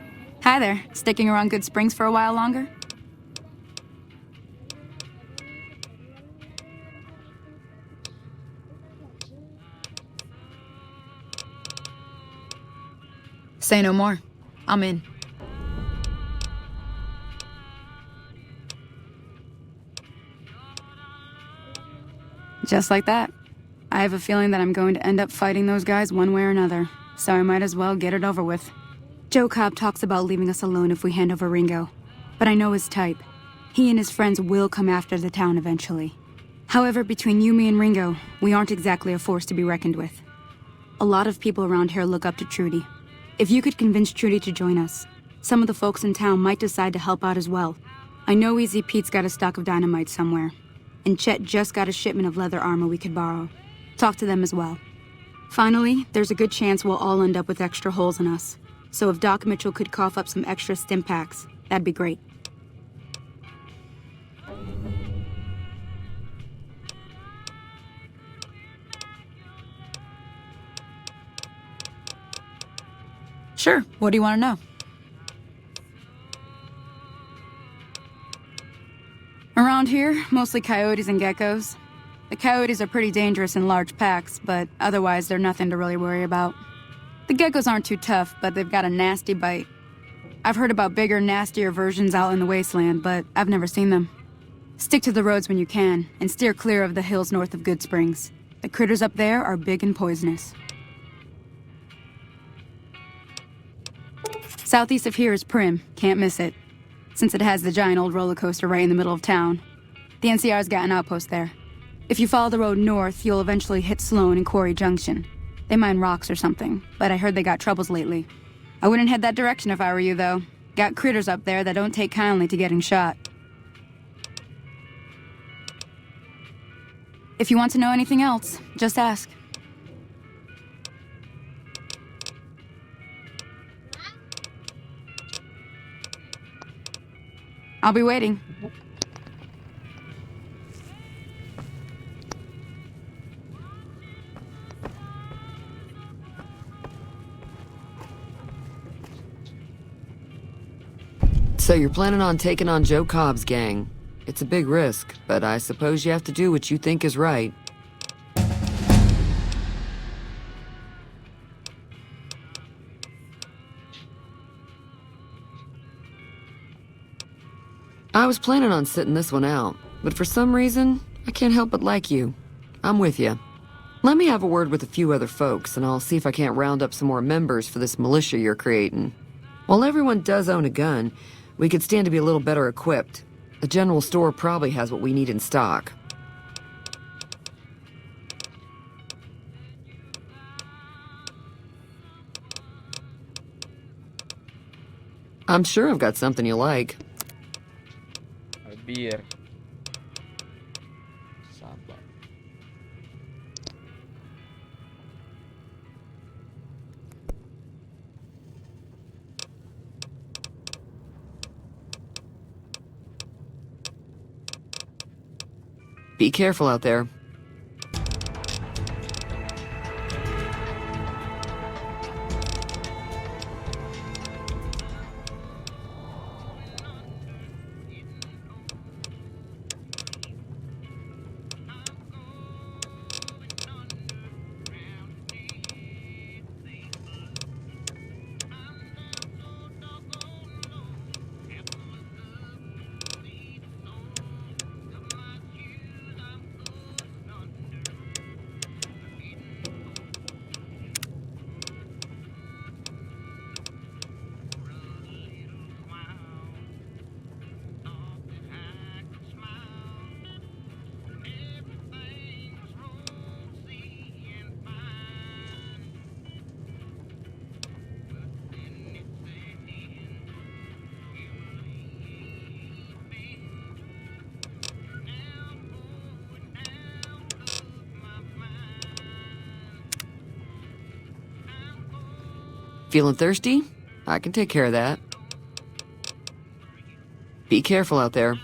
Speaker 8: Hi there. Sticking around Good Springs for a while longer? Say no more. I'm in. Just like that. I have a feeling that I'm going to end up fighting those guys one way or another, so I might as well get it over with. Joe Cobb talks about leaving us alone if we hand over Ringo, but I know his type. He and his friends will come after the town eventually. However, between you, me, and Ringo, we aren't exactly a force to be reckoned with. A lot of people around here look up to Trudy. If you could convince Trudy to join us, some of the folks in town might decide to help out as well. I know Easy Pete's got a stock of dynamite somewhere, and Chet just got a shipment of leather armor we could borrow. Talk to them as well. Finally, there's a good chance we'll all end up with extra holes in us. So if Doc Mitchell could cough up some extra stim packs, that'd be great. Sure, what do you want to know? Around here, mostly coyotes and geckos. The coyotes are pretty dangerous in large packs, but otherwise they're nothing to really worry about. The geckos aren't too tough, but they've got a nasty bite. I've heard about bigger, nastier versions out in the wasteland, but I've never seen them. Stick to the roads when you can, and steer clear of the hills north of Good Springs. The critters up there are big and poisonous. Southeast of here is Prim, can't miss it, since it has the giant old roller coaster right in the middle of town. The NCR's got an outpost there. If you follow the road north, you'll eventually hit Sloan and Quarry Junction. They mine rocks or something, but I heard they got troubles lately. I wouldn't head that direction if I were you, though. Got critters up there that don't take kindly to getting shot. If you want to know anything else, just ask. I'll be waiting.
Speaker 10: So you're planning on taking on Joe Cobb's gang. It's a big risk, but I suppose you have to do what you think is right. I was planning on sitting this one out, but for some reason, I can't help but like you. I'm with you. Let me have a word with a few other folks, and I'll see if I can't round up some more members for this militia you're creating. While everyone does own a gun, we could stand to be a little better equipped. The general store probably has what we need in stock. I'm sure I've got something you like.
Speaker 1: A beer. Sabar.
Speaker 10: Be careful out there. Feeling thirsty? I can take care of that. Be careful out there.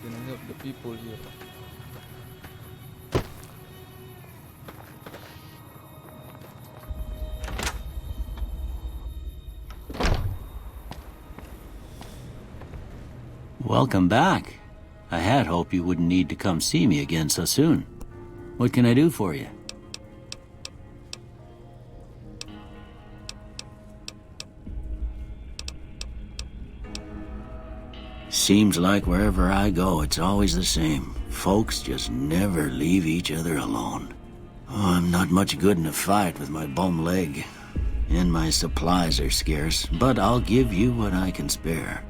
Speaker 1: Can I help the people here?
Speaker 6: Welcome back. I had hoped you wouldn't need to come see me again so soon. What can I do for you? Seems like wherever I go, it's always the same. Folks just never leave each other alone. Oh, I'm not much good in a fight with my bum leg. And my supplies are scarce, but I'll give you what I can spare.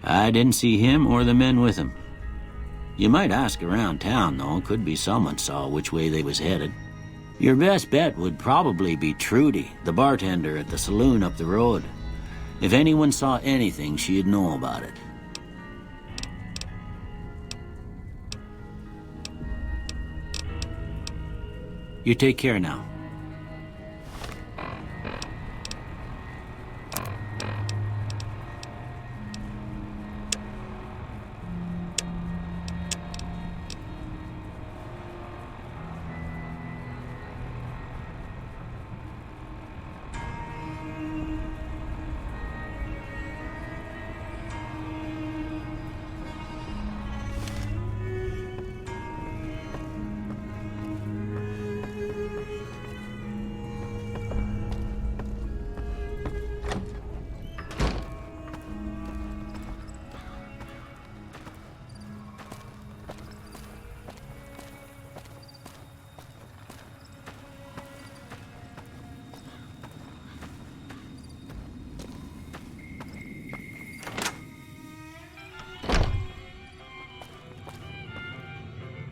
Speaker 6: I didn't see him or the men with him. You might ask around town, though. Could be someone saw which way they was headed. Your best bet would probably be Trudy, the bartender at the saloon up the road. If anyone saw anything, she'd know about it. You take care now.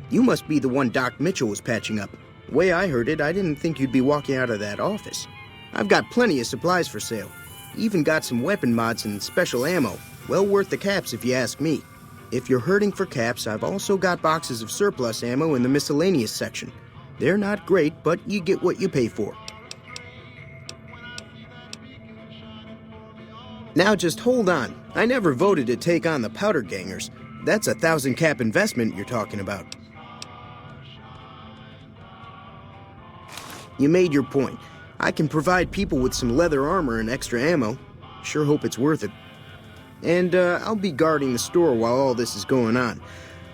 Speaker 13: You must be the one Doc Mitchell was patching up. The way I heard it, I didn't think you'd be walking out of that office. I've got plenty of supplies for sale. Even got some weapon mods and special ammo. Well worth the caps if you ask me. If you're hurting for caps, I've also got boxes of surplus ammo in the miscellaneous section. They're not great, but you get what you pay for. Now just hold on. I never voted to take on the powder gangers. That's a 1,000 cap investment you're talking about. You made your point. I can provide people with some leather armor and extra ammo. Sure hope it's worth it. And I'll be guarding the store while all this is going on.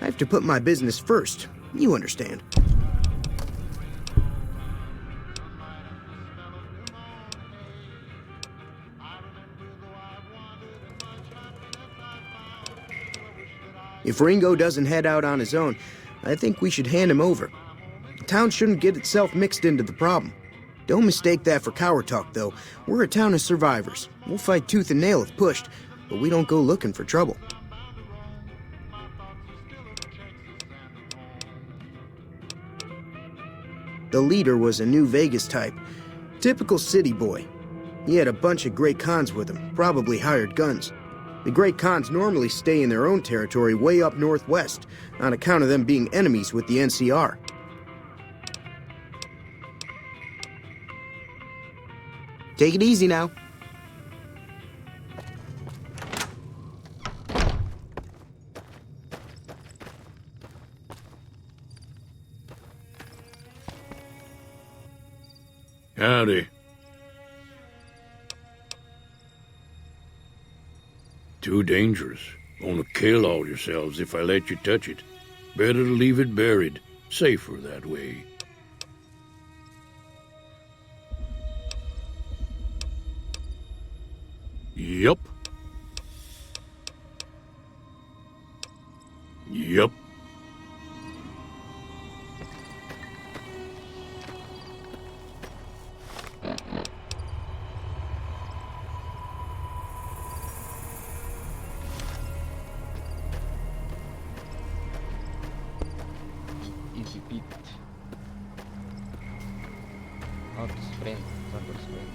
Speaker 13: I have to put my business first. You understand. If Ringo doesn't head out on his own, I think we should hand him over. The town shouldn't get itself mixed into the problem. Don't mistake that for coward talk, though. We're a town of survivors. We'll fight tooth and nail if pushed, but we don't go looking for trouble. The leader was a New Vegas type. Typical city boy. He had a bunch of Great Khans with him, probably hired guns. The Great Khans normally stay in their own territory way up northwest, on account of them being enemies with the NCR. Take it easy now.
Speaker 9: Howdy. Too dangerous. Gonna kill all yourselves if I let you touch it. Better to leave it buried. Safer that way. Yup. Yup.
Speaker 1: sprint. Control sprint.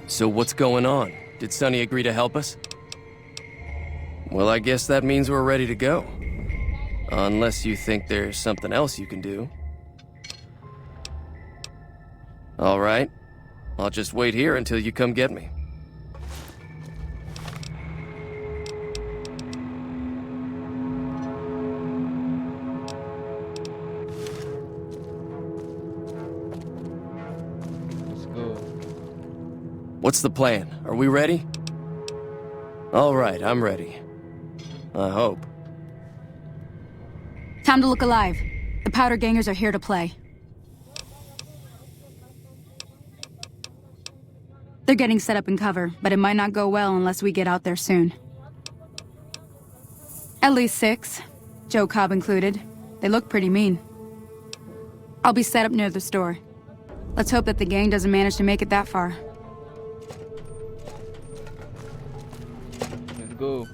Speaker 12: So what's going on? Did Sonny agree to help us? Well, I guess that means we're ready to go. Unless you think there's something else you can do. All right. I'll just wait here until you come get me.
Speaker 1: Let's go.
Speaker 12: What's the plan? Are we ready? All right, I'm ready. I hope.
Speaker 8: Time to look alive. The powder gangers are here to play. They're getting set up in cover, but it might not go well unless we get out there soon. At least 6, Joe Cobb included. They look pretty mean. I'll be set up near the store. Let's hope that the gang doesn't manage to make it that far.
Speaker 1: Let's go.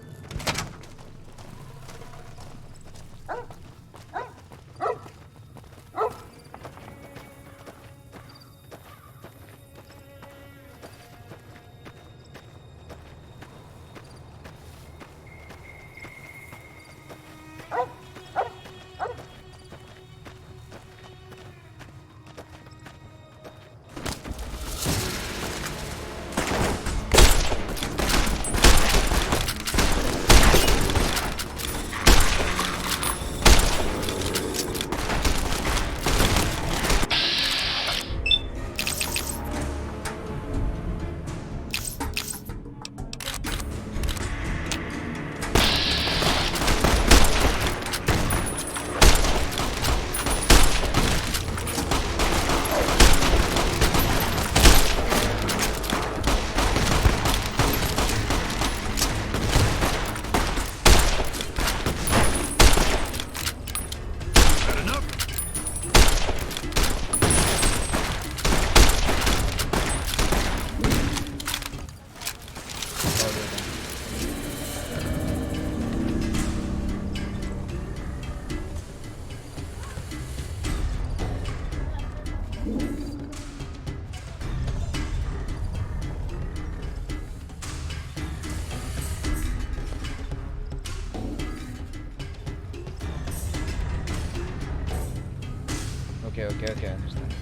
Speaker 1: Okay, I understand.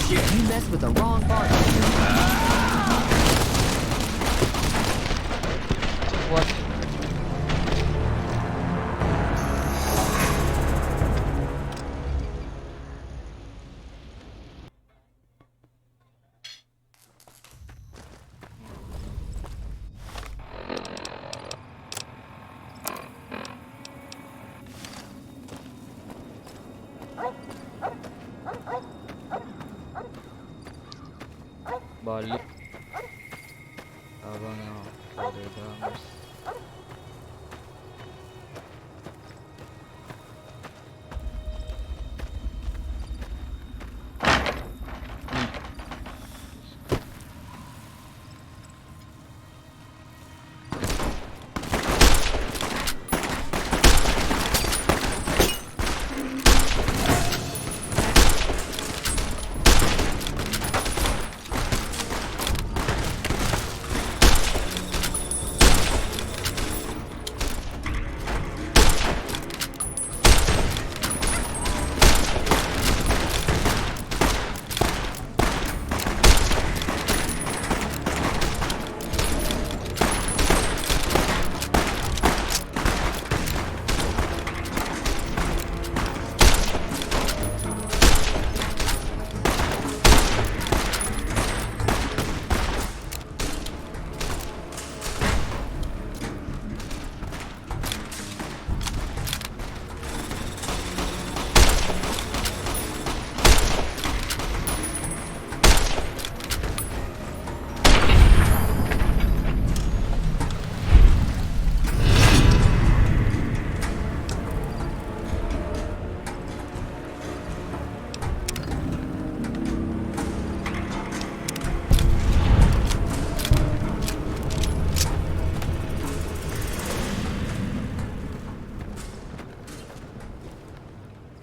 Speaker 10: Shit, you messed with the wrong part.
Speaker 1: What? Balik abang powder bangers.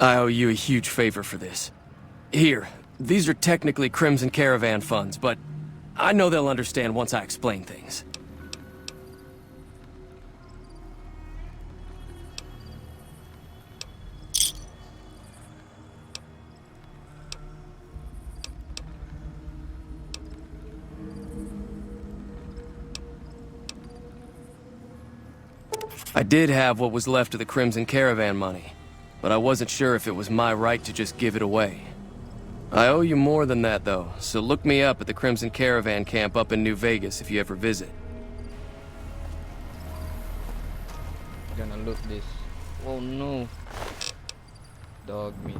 Speaker 12: I owe you a huge favor for this. Here, these are technically Crimson Caravan funds, but I know they'll understand once I explain things. I did have what was left of the Crimson Caravan money, but I wasn't sure if it was my right to just give it away. I owe you more than that, though, so look me up at the Crimson Caravan camp up in New Vegas if you ever visit.
Speaker 1: Gonna loot this. Oh no. Dog meat.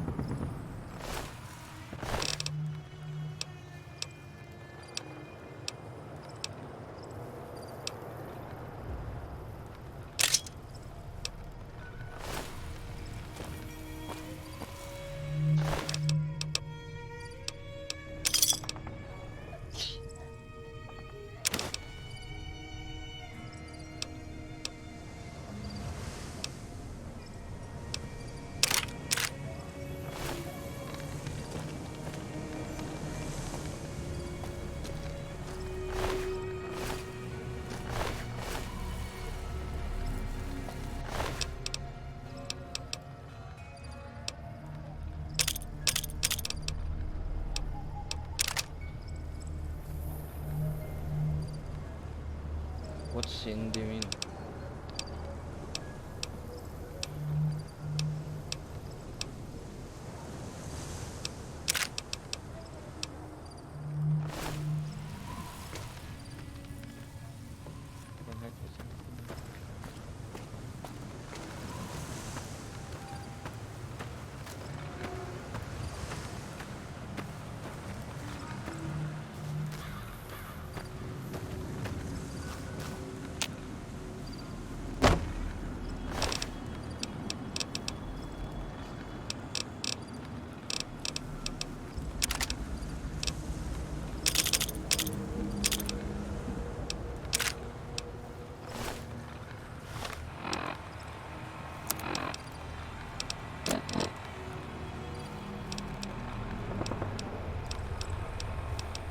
Speaker 1: What's in the mean?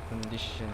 Speaker 1: Condition.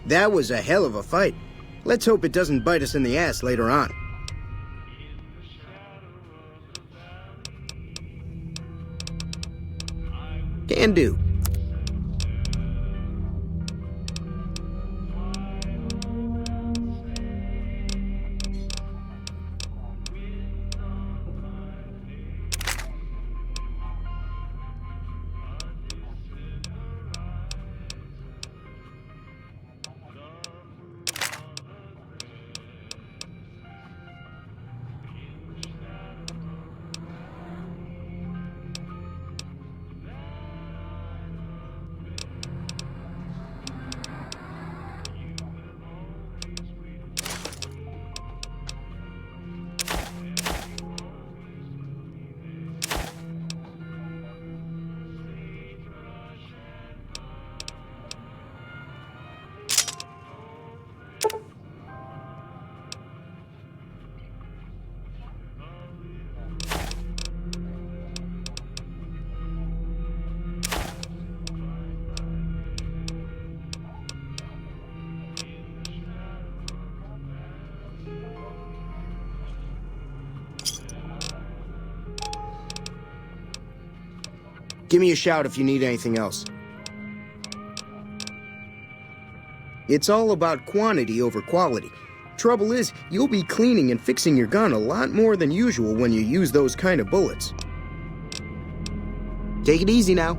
Speaker 13: That was a hell of a fight. Let's hope it doesn't bite us in the ass later on. Can do. Give me a shout if you need anything else. It's all about quantity over quality. Trouble is, you'll be cleaning and fixing your gun a lot more than usual when you use those kind of bullets. Take it easy now.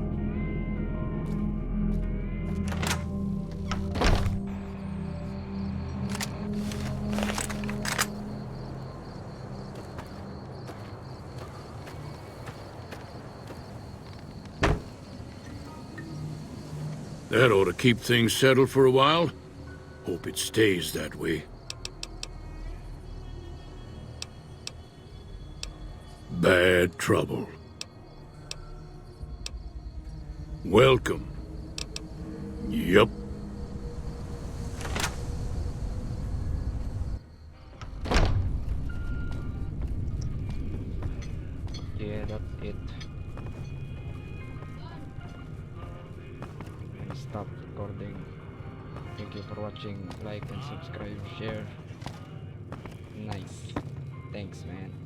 Speaker 9: That ought to keep things settled for a while. Hope it stays that way. Bad trouble. Welcome. Yup.
Speaker 1: Yeah, that's it. I stop recording. Thank you for watching. Like and subscribe, share. Nice. Thanks, man.